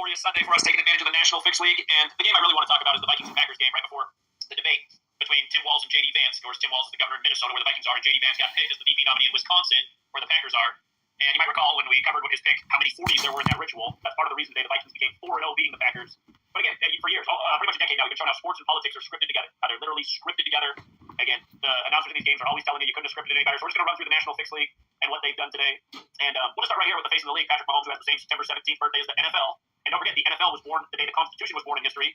glorious Sunday for us taking advantage of the National Fix League. And the game I really want to talk about is the Vikings and Packers game right before the debate between Tim Walz and J.D. Vance. Of course, Tim Walz is the governor of Minnesota, where the Vikings are, and J.D. Vance got picked as the VP nominee in Wisconsin, where the Packers are. And you might recall when we covered his pick, how many 40s there were in that ritual. That's part of the reason today the Vikings became 4-0 beating the Packers. But again, for years, pretty much a decade now, we've been showing how sports and politics are scripted together. How they're literally scripted together. Again, the announcers in these games are always telling you couldn't have scripted it any better. So we're just going to run through the National Fix League and what they've done today. And we'll start right here with the face of the league, Patrick Mahomes, who has the same September 17th birthday as the NFL. And don't forget, the NFL was born the day the Constitution was born in history.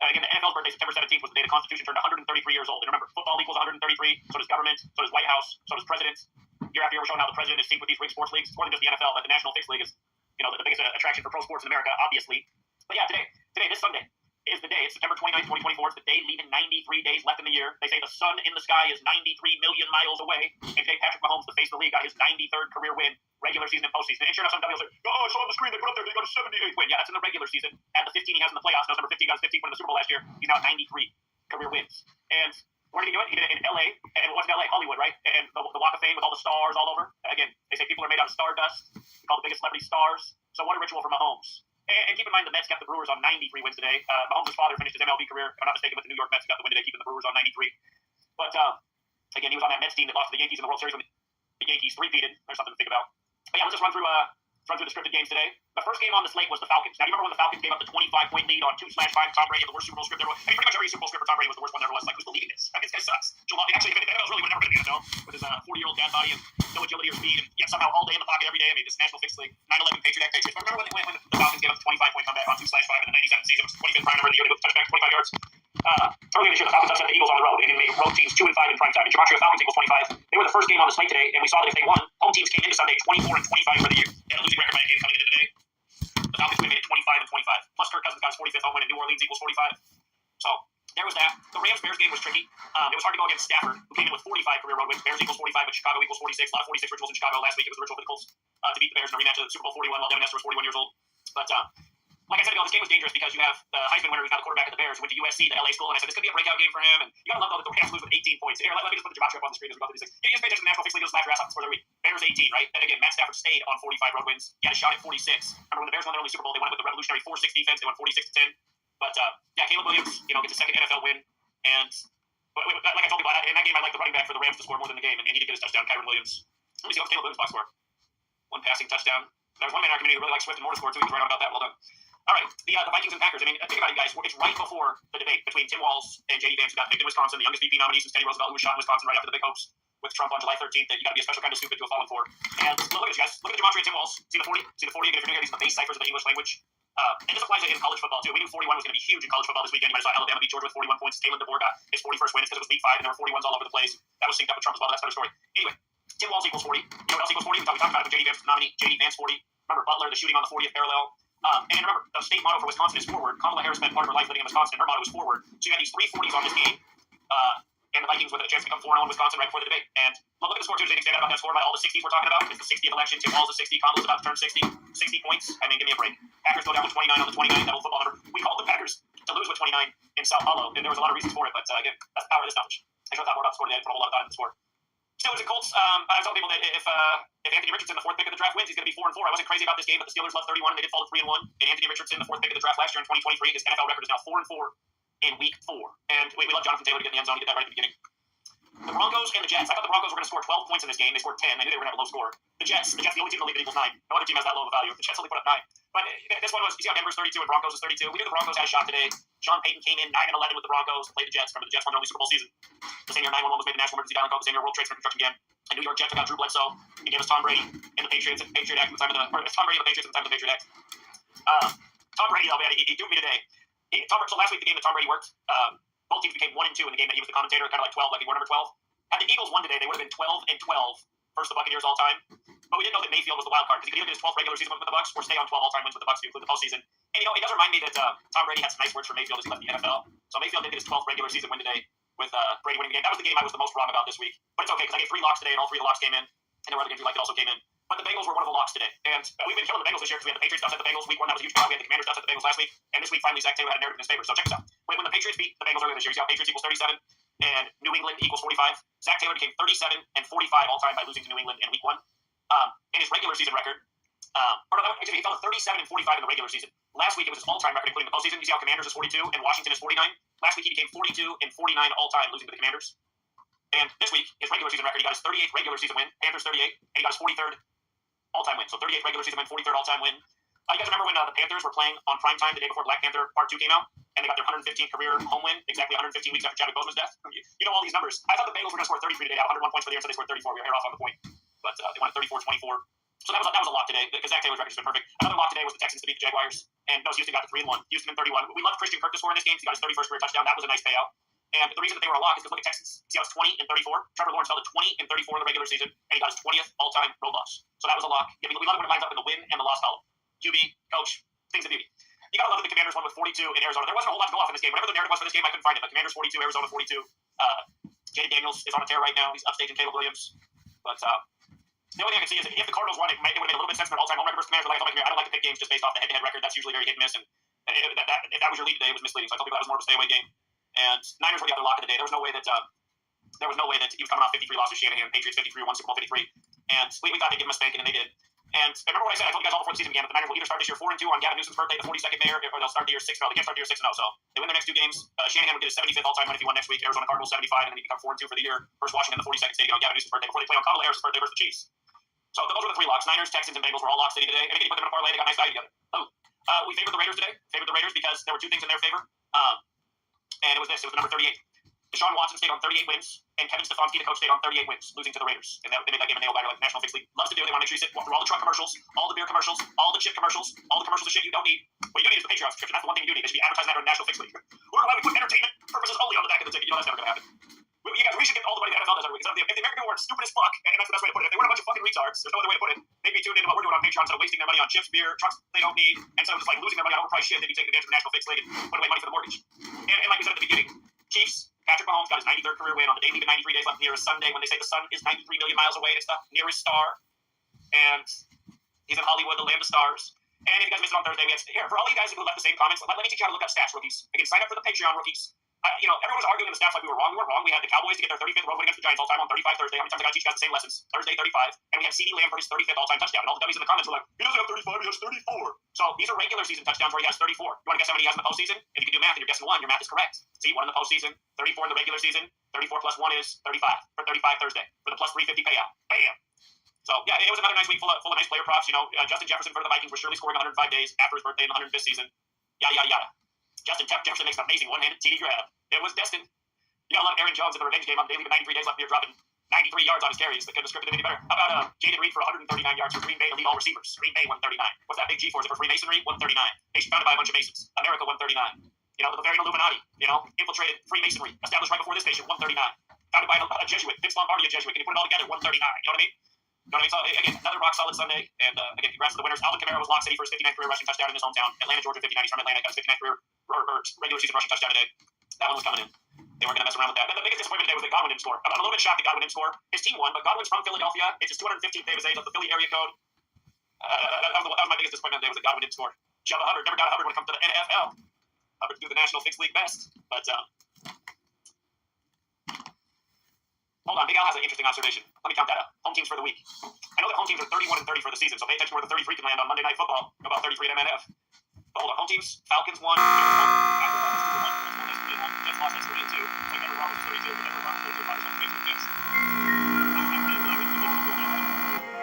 Again, the NFL's birthday, September 17th, was the day the Constitution turned 133 years old. And remember, football equals 133, so does government, so does White House, so does presidents. Year after year, we're showing how the president is synced with these rigged sports leagues. It's more than just the NFL, but the National Fix League is, the biggest attraction for pro sports in America, obviously. But yeah, today, this Sunday, is the day. It's September 29th, 2024. It's the day leaving 93 days left in the year. They say the sun in the sky is 93 million miles away. And today, Patrick Mahomes, the face of the league, got his 93rd career win, regular season and postseason. And sure enough, some W will say, I saw on the screen they put up there, they got a 78th win. Yeah, that's in the regular season. Add the 15 he has in the playoffs. Knows number 15 got his 15th win in the Super Bowl last year. He's now at 93 career wins. And where did he do it? He did it in L.A. And what's in L.A.? Hollywood, right? And the Walk of Fame with all the stars all over. Again, they say people are made out of stardust. They call the biggest celebrity stars. So what a ritual for Mahomes. And keep in mind, the Mets kept the Brewers on 93 wins today. Mahomes' father finished his MLB career, if I'm not mistaken, with the New York Mets, got the win today, keeping the Brewers on 93. But, again, he was on that Mets team that lost to the Yankees in the World Series when the Yankees three-peated. There's something to think about. But yeah, let's just run through the scripted games today. The first game on the slate was the Falcons. Now, do you remember when the Falcons gave up the 25-point lead on 2/5 Tom Brady, the worst Super Bowl script ever? I mean, pretty much every Super Bowl script for Tom Brady was the worst one there was. Like, who's believing this? I mean, this guy sucks. Actually, if NFL was really never going to be NFL with his 40-year-old dad body and no agility or speed, and yet somehow all day in the pocket every day. I mean, this National Fix League, 9/11 Patriot Act Patriots. But remember when the Falcons gave up the 25-point comeback on 2/5 in the 97 season, which was the 25th prime number of the year, they touchback 25 yards. Earlier this year, the Falcons upset the Eagles on the road, and it made road teams 2-5 in prime time. And Gematria Falcons equals 25. They were the first game on the slate today, and we saw that if they won, home teams came into Sunday 24-25 for the year. They had a losing record by a game coming into today. The Falcons would have made it 25-25. Plus, Kirk Cousins got his 45th home win, and New Orleans equals 45. So there was that. The Rams-Bears game was tricky. It was hard to go against Stafford, who came in with 45 career road wins. Bears equals 45, but Chicago equals 46. A lot of 46 rituals in Chicago last week. It was the ritual for the Colts to beat the Bears in a rematch of the Super Bowl 41 while Devin Hester was 41 years old. But like I said ago, this game was dangerous because you have the Heisman winner who's now the quarterback of the Bears, who went to USC, the LA school, and I said this could be a breakout game for him. And you gotta love though that the Rams lose with 18 points. Here, let me just put the Gematria up on the screen as we go through these things. You just pay attention to the National Fix League, just laugh your ass off the score of the week. Bears 18, right? And again, Matt Stafford stayed on 45 road wins. He had a shot at 46. Remember when the Bears won their only Super Bowl, they won it with the revolutionary 4-6 defense. They won 46-10. But yeah, Caleb Williams, gets a second NFL win. And like I told people, in that game, I like the running back for the Rams to score more than the game, and he did get his touchdown, Kyron Williams. Let me see what Caleb Williams box score. One passing touchdown. There's one man in our community who really likes Swift and more to score too. He's right on about that. Well done. All right, the Vikings and Packers. I mean, think about it, guys. It's right before the debate between Tim Walz and J.D. Vance, who got picked in Wisconsin, the youngest VP nominee since Teddy Roosevelt, who was shot in Wisconsin right after the big hopes with Trump on July 13th that you got to be a special kind of stupid to have fallen for. And look at this, guys. Look at Gematria and Tim Walz. See the 40? See the 40 again? If you're new here, these are the base ciphers of the English language. And this applies in college football, too. We knew 41 was going to be huge in college football this weekend. You might have saw Alabama beat Georgia with 41 points. Taylor DeBoer got his 41st win because it was week 5, and there were 41s all over the place. That was synced up with Trump as well. That's another story. Anyway, Tim Walz equals 40. You know what else equals 40? We talked about it with J.D. Vance nominee. J.D. Vance 40. Remember Butler, the shooting on the 40th parallel. And remember, the state motto for Wisconsin is forward. Kamala Harris spent part of her life living in Wisconsin, and her motto was forward. So you had these 3 40s on this game, and the Vikings with a chance to become 4-0 in Wisconsin right before the debate. And look at the score, too. They didn't say that about that score by all the 60s we're talking about. It's the 60th election. Tim Walz is 60. Kamala's about to turn 60. 60 points. I mean, give me a break. Packers go down with 29 on the 29, that old football number. We called the Packers to lose with 29 in Sao Paulo, and there was a lot of reasons for it. But again, that's the power of this knowledge. I should have thought more about the score today. I put a whole lot of time in the score. Steelers and Colts. I was telling people that if Anthony Richardson, the 4th pick of the draft, wins, he's going to be 4-4. I wasn't crazy about this game, but the Steelers love 31, and they did fall to 3-1. And Anthony Richardson, the 4th pick of the draft last year in 2023, his NFL record is now 4-4 in week 4. And we love Jonathan Taylor to get in the end zone. He did that right at the beginning. The Broncos and the Jets. I thought the Broncos were going to score 12 points in this game. They scored 10. I knew they were going to have a low score. The Jets, the only team in the league that equals 9. No other team has that low of a value. The Jets only put up 9. But this one was, you see how Denver's 32 and Broncos is 32? We knew the Broncos had a shot today. Sean Payton came in 9-11 with the Broncos, played the Jets. Remember, the Jets won their only Super Bowl season. The same year 911 was made the National Emergency Dialing Code. The same year World Trade Center construction began. And New York Jets took out Drew Bledsoe. He gave us Tom Brady and the Patriots at the Patriot Act at the time of the, or it's Tom Brady and the Patriots at the time of the Patriot Act. Tom Brady, though, man, he duped me today. So last week, the game that Tom Brady worked, both teams became 1-2 in the game that he was the commentator, kind of like 12, like he wore number 12. Had the Eagles won today, they would have been 12-12 versus the Buccaneers all time. But we didn't know that Mayfield was the wild card because he could either get his 12th regular season win with the Bucs or stay on 12 all-time wins with the Bucs to include the postseason. And it does remind me that Tom Brady had some nice words for Mayfield as he left the NFL. So Mayfield did get his 12th regular season win today with Brady winning the game. That was the game I was the most wrong about this week. But it's okay because I gave 3 locks today, and all 3 of the locks came in. And there were other games we liked that also came in. But the Bengals were one of the locks today. And we've been killing the Bengals this year because we had the Patriots upset the Bengals week 1. That was a huge crowd. We had the Commanders upset the Bengals last week. And this week, finally, Zach Taylor had a narrative in his favor. So check this out. When the Patriots beat the Bengals earlier this year, you see how Patriots equals 37 and New England equals 45? Zach Taylor became 37 and 45 all time by losing to New England in week 1. In his regular season record, He fell to 37 and 45 in the regular season. Last week it was his all-time record, including the postseason. You see how Commanders is 42 and Washington is 49. Last week he became 42 and 49 all-time, losing to the Commanders. And this week, his regular season record, he got his 38th regular season win, Panthers 38, and he got his 43rd all-time win. So 38th regular season win, 43rd all-time win. You guys remember when the Panthers were playing on primetime the day before Black Panther Part 2 came out, and they got their 115th career home win, exactly 115 weeks after Chadwick Boseman's death? You know all these numbers. I thought the Bengals were going to score 33 today, 101 points for the year, so they scored 34. We were off on the point. But they won 34-24. So that was a lock today, because Zach Taylor's record's been perfect. Another lock today was the Texans to beat the Jaguars, and Houston got to 3-1. Houston in 31. We love Christian Kirk to score in this game. He got his 31st career touchdown. That was a nice payout. And the reason that they were a lock is because look at Texans. See how it's 20 and 34? Trevor Lawrence fell to 20 and 34 in the regular season, and he got his 20th all-time road loss. So that was a lock. Yeah, we love it when it lines up in the win and the loss column. QB, coach, things of beauty. You gotta love that the Commanders won with 42 in Arizona. There wasn't a whole lot to go off in this game. Whatever the narrative was for this game, I couldn't find it. But Commanders 42, Arizona 42. Jaden Daniels is on a tear right now. He's upstaging Caleb Williams. But the only thing I can see is if the Cardinals won, it would have made a little bit of sense for their all-time home record versus Commanders. But I don't like to pick games just based off the head-to-head record. That's usually very hit and miss. And if that was your lead today, it was misleading. So I told people that was more of a stay-away game. And Niners were the other lock of the day. There was no way that he was coming off 53 losses. Shanahan, Patriots 53, won Super Bowl 53, and we thought they'd give him a spanking, and they did. And remember what I said? I told you guys all before the season began that the Niners will either start this year 4-2 on Gavin Newsom's birthday, the 42nd mayor, or they'll start the year 6-0. They can't start the year 6-0. So they win their next two games. Shanahan would get his 75th all-time win if he won next week. Arizona Cardinals 75, and then he become 4-2 for the year versus Washington, the 42nd stadium on Gavin Newsom's birthday before they play on Kamala Harris's birthday versus the Chiefs. So those were the three locks. Niners, Texans, and Bengals were all locks today. And again, you put them in a parlay, they got nice value together. We favored the Raiders today. Favored the Raiders because there were two things in their favor. And it was this. It was the number 38. Deshaun Watson stayed on 38 wins, and Kevin Stefanski, the coach, stayed on 38 wins, losing to the Raiders. And they made that game a nail-biter like the National Fix League loves to do. They want to make sure you sit through all the truck commercials, all the beer commercials, all the chip commercials, all the commercials of shit you don't need. What you do need is the Patreon subscription. That's the one thing you do need. They should be advertising that on the National Fix League. We're allowed to put entertainment purposes only on the back of the ticket. You know that's never going to happen. We should get all the money the NFL does every week. Because if the American people weren't stupid as fuck, and that's the best way to put it, if they weren't a bunch of fucking retards, there's no other way to put it, they'd be tuned into what we're doing on Patreon instead of wasting their money on chips, beer, trucks they don't need, and instead of just like losing their money on overpriced shit, they'd be taking advantage of the National Fix League and putting away money for the mortgage. And like we said at the beginning, Chiefs, Patrick Mahomes got his 93rd career win on the day leaving 93 days left near a Sunday when they say the sun is 93 million miles away and it's the nearest star. And he's in Hollywood, the land of stars. And if you guys missed it on Thursday, for all you guys who left the same comments, let me teach you how to look up stats, rookies. Again, sign up for the Patreon, rookies. Everyone was arguing in the stats like we were wrong. We were wrong. We had the Cowboys to get their 35th road win against the Giants all-time on 35 Thursday. How many times I got to teach you guys the same lessons? Thursday, 35. And we had CeeDee Lamb for his 35th all-time touchdown. And all the dummies in the comments were like, he doesn't have 35, he has 34. So these are regular season touchdowns where he has 34. You want to guess how many he has in the postseason? If you can do math and you're guessing one, your math is correct. See, one in the postseason, 34 in the regular season, 34 plus 1 is 35 for 35 Thursday for the plus 350 payout. Bam! So, yeah, it was another nice week full of nice player props. Justin Jefferson for the Vikings was surely scoring 105 days after his birthday in the 105th season. Yada, yada, yada. Justin Jefferson makes an amazing one-handed TD grab. It was destined. You gotta love Aaron Jones in the revenge game on the day leaving 93 days left near dropping 93 yards on his carries. They could have scripted it any better. How about Jaden Reed for 139 yards for Green Bay to lead all receivers? Green Bay 139. What's that big G for? Is it for Freemasonry? 139. Nation founded by a bunch of Masons. America 139. The Bavarian Illuminati. Infiltrated Freemasonry. Established right before this nation. 139. Founded by a Jesuit. Vince Lombardi, a Jesuit. Can you put it all together? 139. You know what I mean? So, again, another rock solid Sunday. And again, congrats to the winners. Alvin Kamara was lock city for his 59th career rushing touchdown in his hometown. Atlanta, Georgia, 59. He's from Atlanta. Got his 59th career regular season rushing touchdown today. That one was coming in. They weren't going to mess around with that. The biggest disappointment today was that Godwin didn't score. I'm a little bit shocked that Godwin didn't score. His team won, but Godwin's from Philadelphia. It's his 215th day of his age of the Philly area code. That was my biggest disappointment today was that Godwin didn't score. Jabba Hubbard never got Hubbard when it comes to the NFL. Hubbard do the National Fix League best. But, hold on. Big Al has an interesting observation. Let me count that up. Home teams for the week. I know that home teams are 31 and 30 for the season, so pay attention where the 33 can land on Monday Night Football. About 33 at MNF. But hold on. Home teams, Falcons 1, Jets lost at 3-2. Like Denver Broncos 32, but Denver Broncos 32, Broncos on the Jets.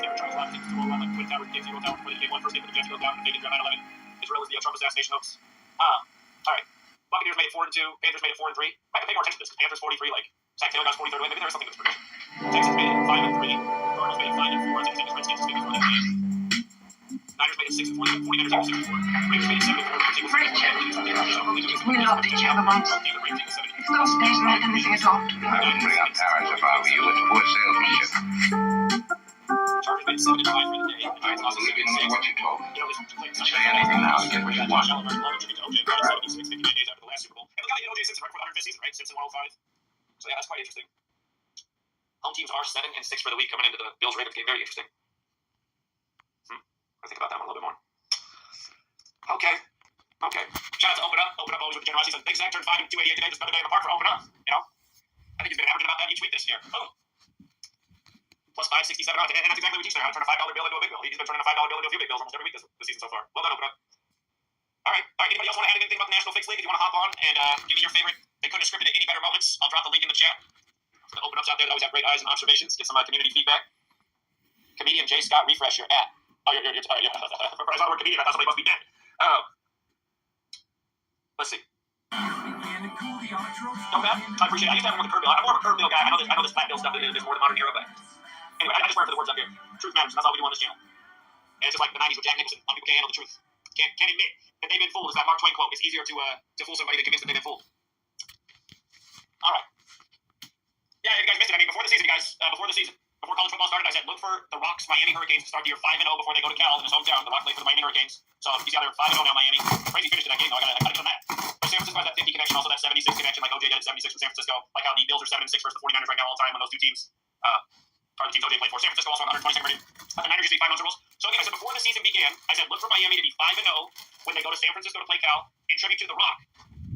Derek Charles left, teams 2-0 run, like Twin Towers, game 0 tower before they game 1. First game for the Jets goes down, and they get 9/11. Israel is the Trump assassination hoax. All right. Buccaneers made it 4-2. Panthers made it 4-3. I can pay more attention to this because Panthers 43, like Zach Taylor got 43rd win. Maybe there is something to this prediction. Texans made it 5-3. Cardinals made it 5-4. Texans made Redskins maybe 4-3. Niners made it 6-4. 49ers made it 6-4. Raiders made it 7-4. We loved each other once. It's no space made anything at all. I would bring up Paris if I were you. It's poor salesmanship. Chargers made it 7-5 for the day. I don't believe in what you told me. Say anything now to get what you want. And look how O.J. Simpson right for the 105th season, right? Simpson 105. So yeah, that's quite interesting. Home teams are 7-6 for the week coming into the Bills-Ravens game. Very interesting. I think about that one a little bit more. Okay. Shout out to Open Up always with the generosity. Big Zach turned 5 and 288 today. Just another day in the park for Open Up. I think he's been averaging about that each week this year. Boom. plus 567 odds. And that's exactly what we teach there, how to turn a $5 bill into a big bill. He's been turning a $5 bill into a few big bills almost every week this season so far. Well done, Open Up. All right. Anybody else want to add anything about the National Fixed League? If you want to hop on and give me your favorite, they couldn't have scripted it any better moments, I'll drop the link in the chat. The Open Ups out there that always have great eyes and observations. Get some community feedback. Comedian J. Scott, refresh your at. Oh, you're I thought the word comedian. I thought somebody must be dead. Let's see. Not bad. I appreciate it. I used to have one with a curve bill. I'm more of a curve bill guy. I know this flat bill stuff is more the modern era, but anyway, I just work for the words up here. Truth matters. That's all we do on this channel. And it's just like the 90s with Jack Nicholson. Some people can't handle the truth. Can't admit that they've been fooled. It's that Mark Twain quote. It's easier to fool somebody than convince them they've been fooled. All right. Yeah, if you guys missed it. I mean, before the season, before college football started, I said look for the Rock's Miami Hurricanes to start the year 5-0 before they go to Cal in his hometown. The Rock played for the Miami Hurricanes. So you see how they're 5-0 now, Miami. Crazy finish to that game, though. I gotta give them that. But San Francisco has that 50 connection, also that 76 connection, like OJ did at 76 with San Francisco. Like how the Bills are 7-6 versus the 49ers right now all the time when those two teams are the teams OJ played for. San Francisco also on 122nd rating. The Niners usually 5-0 rules. So again, I said before the season began, I said look for Miami to be 5-0 when they go to San Francisco to play Cal, in tribute to The Rock,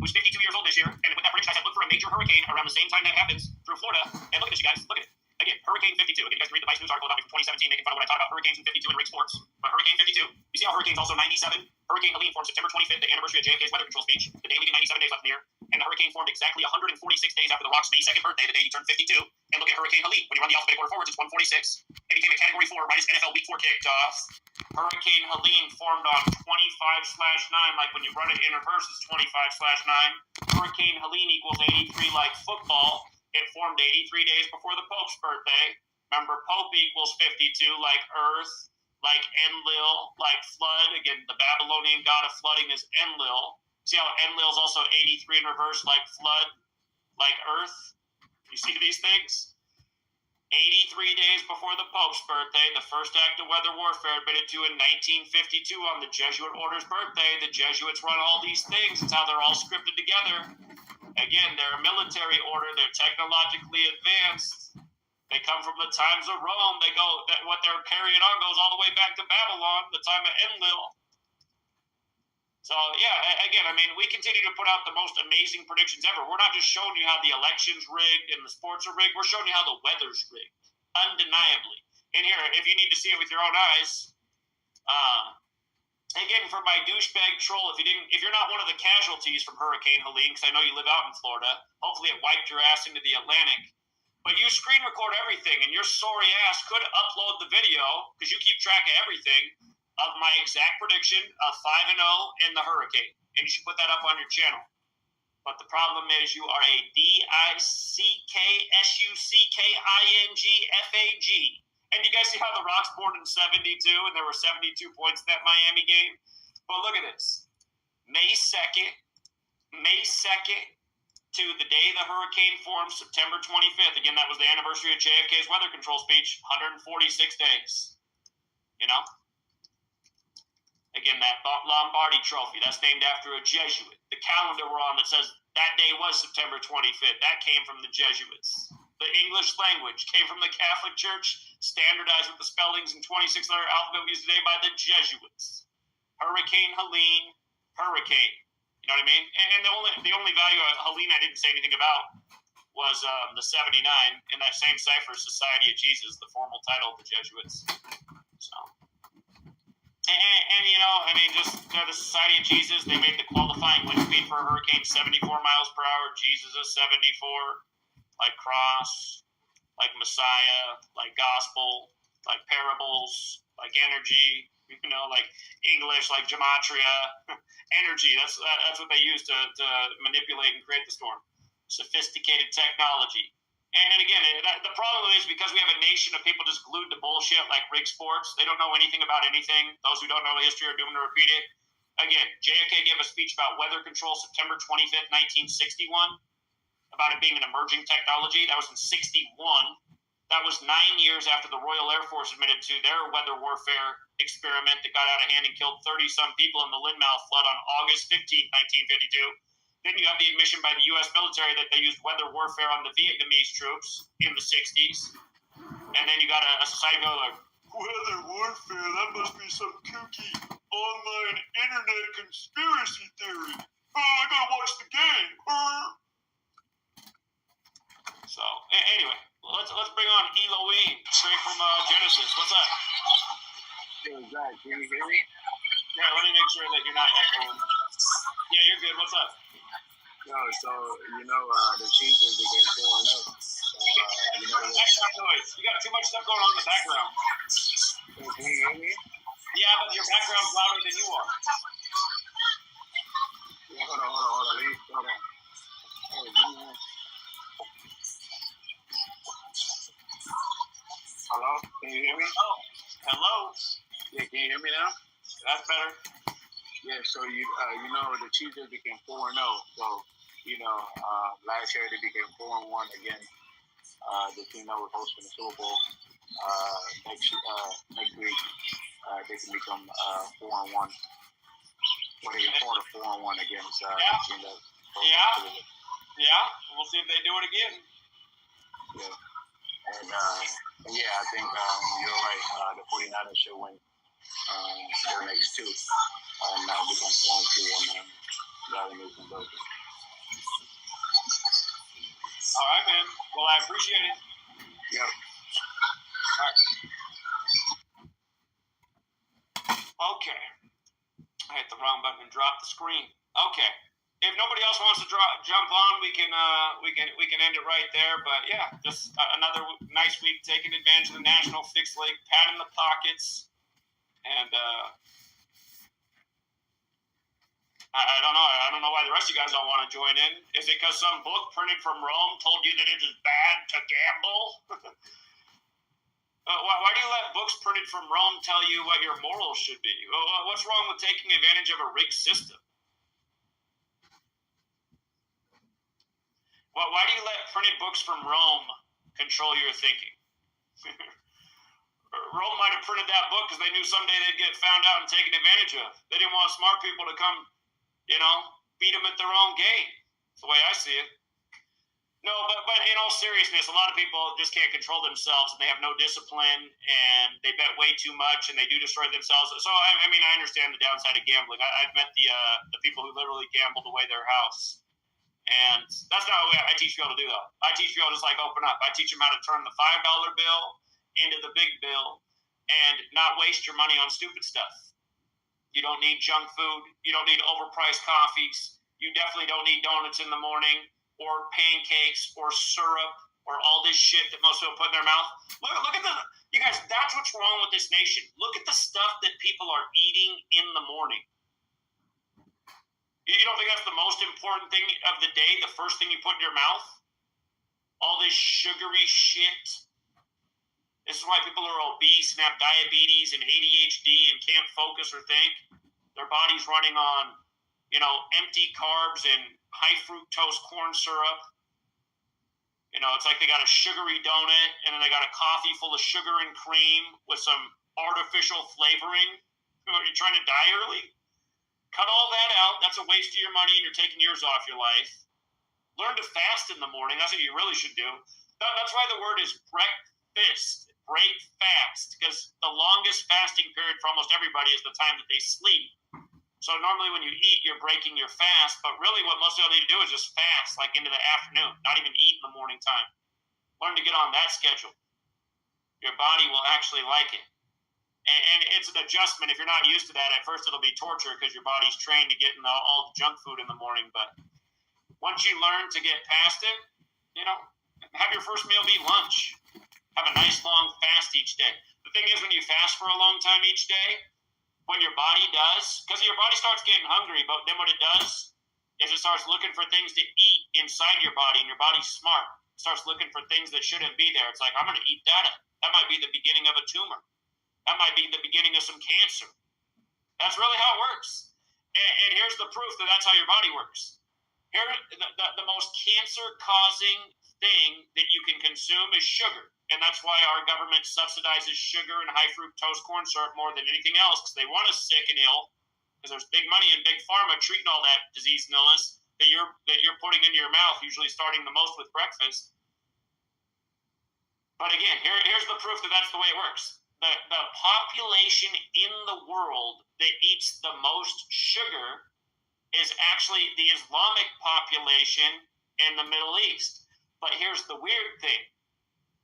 who's 52 years old this year. And with that prediction, I said look for a major hurricane around the same time that happens through Florida. And look at this, you guys. Look at it. Again, Hurricane 52. Again, you guys can read the Vice News article about me from 2017 making fun of when I talk about hurricanes and 52 in Rick Sports. But Hurricane 52, you see how Hurricane's also 97? Hurricane Helene formed September 25th, the anniversary of JFK's weather control speech. The day leaving 97 days left in the year. And the hurricane formed exactly 146 days after The Rock's May 2nd birthday, the day he turned 52. And look at Hurricane Helene. When you run the alphabetical order forwards, it's 146. It became a Category 4 right as NFL Week 4 kicked off. Hurricane Helene formed on 25/9, like when you run it in reverse, it's 25/9. Hurricane Helene equals 83 like football. It formed 83 days before the Pope's birthday. Remember, Pope equals 52 like Earth, like Enlil, like flood. Again, the Babylonian god of flooding is Enlil. See how Enlil is also 83 in reverse like flood, like Earth? You see these things? 83 days before the Pope's birthday, the first act of weather warfare admitted to in 1952 on the Jesuit order's birthday. The Jesuits run all these things. It's how they're all scripted together. Again, they're a military order. They're technologically advanced. They come from the times of Rome. What they're carrying on goes all the way back to Babylon, the time of Enlil. So, yeah, again, I mean, we continue to put out the most amazing predictions ever. We're not just showing you how the election's rigged and the sports are rigged. We're showing you how the weather's rigged, undeniably. And here, if you need to see it with your own eyes, again, for my douchebag troll, if you're not one of the casualties from Hurricane Helene, because I know you live out in Florida, hopefully it wiped your ass into the Atlantic. But you screen record everything, and your sorry ass could upload the video, because you keep track of everything, of my exact prediction of 5-0 in the hurricane. And you should put that up on your channel. But the problem is you are a DICKSUCKINGFAG. And you guys see how The Rock's born in 72, and there were 72 points in that Miami game? But look at this. May 2nd to the day the hurricane formed, September 25th. Again, that was the anniversary of JFK's weather control speech, 146 days. You know? Again, that Lombardi trophy, that's named after a Jesuit. The calendar we're on that says that day was September 25th. That came from the Jesuits. The English language came from the Catholic Church, standardized with the spellings and 26-letter alphabet used today by the Jesuits. Hurricane Helene, hurricane. You know what I mean? And the only value of Helene I didn't say anything about was the 79 in that same cipher, Society of Jesus, the formal title of the Jesuits. So, and you know, I mean, just the Society of Jesus, they made the qualifying wind speed for a hurricane 74 miles per hour. Jesus is 74, like cross, like Messiah, like gospel, like parables, like energy. You know, like English, like gematria, energy. That's what they use to manipulate and create the storm. Sophisticated technology. And again, the problem is because we have a nation of people just glued to bullshit like rig sports. They don't know anything about anything. Those who don't know history are doomed to repeat it. Again, JFK gave a speech about weather control September 25th, 1961, about it being an emerging technology. That was in 61. That was 9 years after the Royal Air Force admitted to their weather warfare experiment that got out of hand and killed 30-some people in the Lynmouth flood on August 15, 1952. Then you have the admission by the U.S. military that they used weather warfare on the Vietnamese troops in the 60s. And then you got a society like, weather warfare, that must be some kooky online internet conspiracy theory. Oh, I gotta watch the game. So, anyway. Let's bring on Elohim straight from Genesis. What's up? Yo, Zach, can you hear me? Yeah, let me make sure that you're not echoing. Yeah, you're good. What's up? No, so, the Chiefs just became 4-0. So, Background noise. You got too much stuff going on in the background. Can you hear me? Yeah, but your background's louder than you are. Yeah, hold on. Hold on. Hey, give me one. Hello? Can you hear me? Oh, hello. Yeah, can you hear me now? That's better. Yeah, so the Chiefs just became 4-0. So, last year they became 4-1 against the team that was hosting the Super Bowl. Next week they can become 4-1. Or they can fall to 4-1 against the team that hosting the Super Bowl. Yeah. We'll see if they do it again. Yeah. And I think you're right. The 49ers should win their next two. Now become 4-2 on the Avenue Conversion. All right, man. Well, I appreciate it. Yep. All right. Okay. I hit the wrong button and dropped the screen. Okay. If nobody else wants to jump on, we can end it right there. But yeah, just another nice week taking advantage of the National Fixed League, patting the pockets, and I don't know. I don't know why the rest of you guys don't want to join in. Is it because some book printed from Rome told you that it is bad to gamble? Why do you let books printed from Rome tell you what your morals should be? What's wrong with taking advantage of a rigged system? Why do you let printed books from Rome control your thinking? Rome might have printed that book because they knew someday they'd get found out and taken advantage of. They didn't want smart people to come, beat them at their own game. That's the way I see it. No, but in all seriousness, a lot of people just can't control themselves, and they have no discipline, and they bet way too much, and they do destroy themselves. So, I mean, I understand the downside of gambling. I've met the people who literally gambled away their house. And that's not what I teach people to do, though. I teach people just open up. I teach them how to turn the $5 bill into the big bill and not waste your money on stupid stuff. You don't need junk food. You don't need overpriced coffees. You definitely don't need donuts in the morning or pancakes or syrup or all this shit that most people put in their mouth. Look at you guys, that's what's wrong with this nation. Look at the stuff that people are eating in the morning. You don't think that's the most important thing of the day, the first thing you put in your mouth? All this sugary shit. This is why people are obese and have diabetes and ADHD and can't focus or think. Their body's running on, empty carbs and high fructose corn syrup. It's like they got a sugary donut and then they got a coffee full of sugar and cream with some artificial flavoring. Are you trying to die early? Cut all that out. That's a waste of your money, and you're taking years off your life. Learn to fast in the morning. That's what you really should do. That's why the word is breakfast. Break fast, because the longest fasting period for almost everybody is the time that they sleep. So normally when you eat, you're breaking your fast, but really what most people need to do is just fast, into the afternoon, not even eat in the morning time. Learn to get on that schedule. Your body will actually like it. And it's an adjustment. If you're not used to that, at first it'll be torture because your body's trained to get in all the junk food in the morning. But once you learn to get past it, have your first meal be lunch. Have a nice long fast each day. The thing is, when you fast for a long time each day, when your body does, because your body starts getting hungry, but then what it does is it starts looking for things to eat inside your body, and your body's smart. It starts looking for things that shouldn't be there. It's like, I'm going to eat that up. That might be the beginning of a tumor. That might be the beginning of some cancer. That's really how it works. And here's the proof that that's how your body works. Here, the most cancer-causing thing that you can consume is sugar. And that's why our government subsidizes sugar and high fructose corn syrup more than anything else, because they want us sick and ill, because there's big money in big pharma treating all that disease and illness that you're putting into your mouth, usually starting the most with breakfast. But again, here's the proof that that's the way it works. The population in the world that eats the most sugar is actually the Islamic population in the Middle East. But here's the weird thing.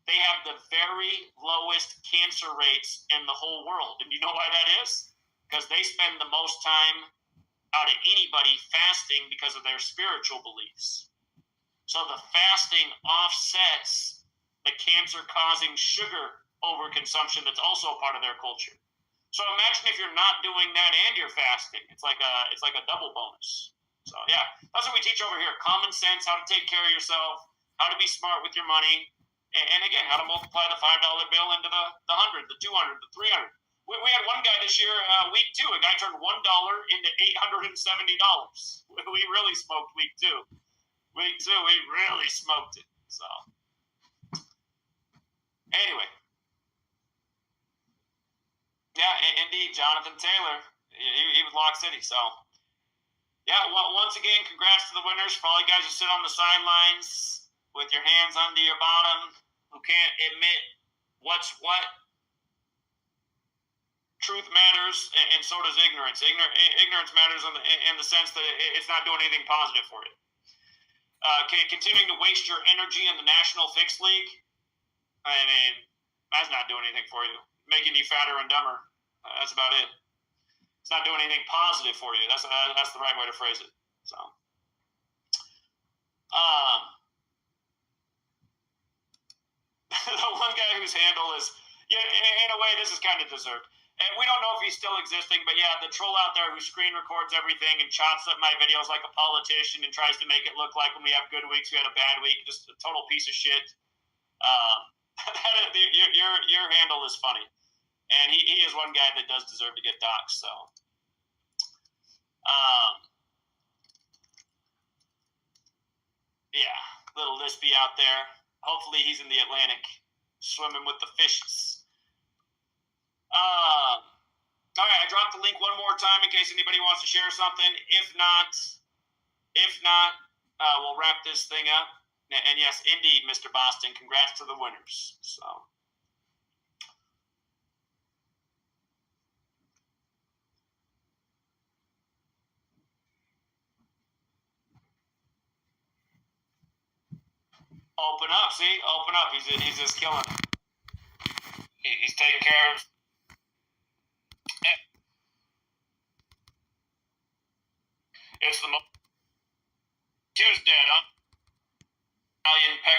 they have the very lowest cancer rates in the whole world. And you know why that is? Because they spend the most time out of anybody fasting because of their spiritual beliefs. So the fasting offsets the cancer-causing sugar overconsumption that's also part of their culture. So imagine if you're not doing that and you're fasting. It's like a double bonus. So yeah, that's what we teach over here. Common sense, how to take care of yourself, how to be smart with your money, and again, how to multiply the $5 bill into the 100, the 200, the 300. We had one guy this year, week 2, a guy turned $1 into $870. We really smoked week 2. Week 2, we really smoked it. So anyway, yeah, indeed, Jonathan Taylor, he was Lock City. So yeah, well, once again, congrats to the winners. For all you guys who sit on the sidelines with your hands under your bottom, who can't admit what's what. Truth matters, and so does ignorance. Ignorance matters in the sense that it's not doing anything positive for you. Continuing to waste your energy in the National Fixed League, I mean, that's not doing anything for you. Making you fatter and dumber. That's about it. It's not doing anything positive for you. That's the right way to phrase it. So, the one guy whose handle is, yeah, in a way, this is kind of deserved. And we don't know if he's still existing, but yeah, the troll out there who screen records everything and chops up my videos like a politician and tries to make it look like when we have good weeks, we had a bad week, just a total piece of shit. Your handle is funny. And he is one guy that does deserve to get doxxed, so. Yeah, little Lispy out there. Hopefully he's in the Atlantic, swimming with the fishes. All right, I dropped the link one more time in case anybody wants to share something. If not, we'll wrap this thing up. And yes, indeed, Mr. Boston, congrats to the winners. So. Open up, see? Open up. He's just killing it. He's taking care of. It's the most. Tuesday, huh? Italian pecker.